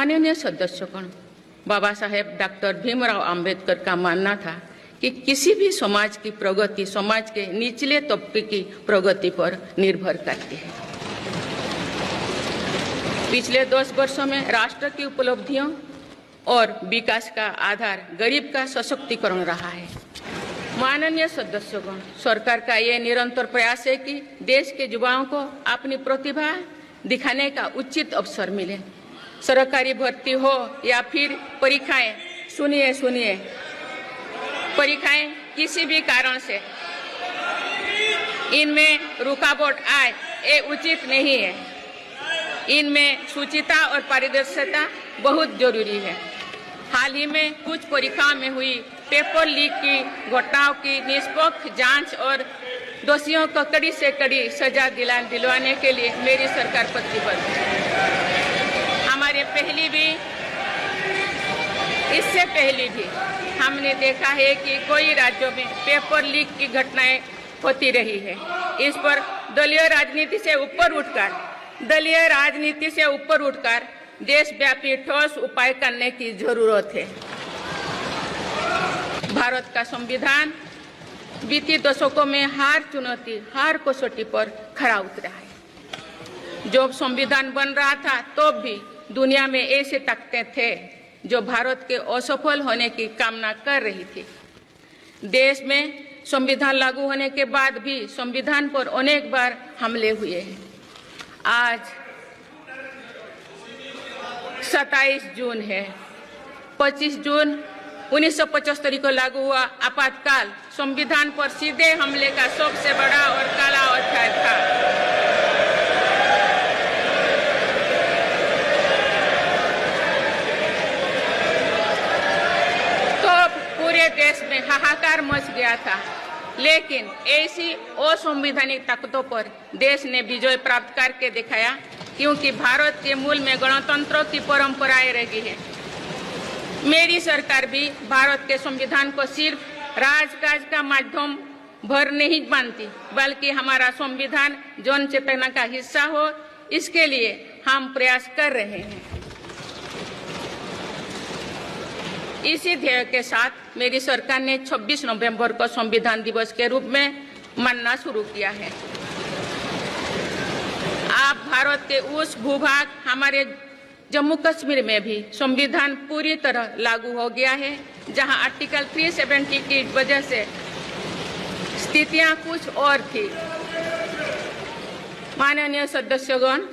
माननीय सदस्यगण, बाबा साहेब डॉक्टर भीमराव अंबेडकर का मानना था कि किसी भी समाज की प्रगति समाज के निचले तबके की प्रगति पर निर्भर करती है। पिछले 10 वर्षों में राष्ट्र की उपलब्धियों और विकास का आधार गरीब का सशक्तिकरण रहा है। माननीय सदस्यगण, सरकार का ये निरंतर प्रयास है कि देश के युवाओं को अपनी प्रतिभा दिखाने का उचित अवसर मिले। सरकारी भर्ती हो या फिर परीक्षाएं, सुनिए, परीक्षाएं किसी भी कारण से इनमें रुकावट आए, ये उचित नहीं है। इनमें शुचिता और पारदर्शिता बहुत जरूरी है। हाल ही में कुछ परीक्षाओं में हुई पेपर लीक की घटनाओं की निष्पक्ष जांच और दोषियों को कड़ी से कड़ी सजा दिलवाने के लिए मेरी सरकार प्रतिबद्ध है। इससे पहले भी हमने देखा है कि कई राज्यों में पेपर लीक की घटनाएं होती रही है। इस पर दलीय राजनीति से ऊपर उठकर देशव्यापी ठोस उपाय करने की जरूरत है। भारत का संविधान बीते दशकों में हर कसौटी पर खरा उतरा है। जब संविधान बन रहा था तो भी दुनिया में ऐसे ताकतें थे जो भारत के असफल होने की कामना कर रही थी। देश में संविधान लागू होने के बाद भी संविधान पर अनेक बार हमले हुए हैं। आज 27 जून है। 25 जून 1975 को लागू हुआ आपातकाल संविधान पर सीधे हमले का सबसे बड़ा और काला अध्याय था। पूरे देश में हाहाकार मच गया था, लेकिन ऐसी असंवैधानिक ताकतों पर देश ने विजय प्राप्त करके दिखाया, क्योंकि भारत के मूल में गणतंत्र की परंपराएं रही है। मेरी सरकार भी भारत के संविधान को सिर्फ राजकाज का माध्यम भर नहीं मानती, बल्कि हमारा संविधान जन चेतना का हिस्सा हो, इसके लिए हम प्रयास कर रहे हैं। इसी ध्येय के साथ मेरी सरकार ने 26 नवंबर को संविधान दिवस के रूप में मानना शुरू किया है। अब भारत के उस भूभाग हमारे जम्मू कश्मीर में भी संविधान पूरी तरह लागू हो गया है, जहां आर्टिकल 370 की वजह से स्थितियां कुछ और थी। माननीय सदस्यगण,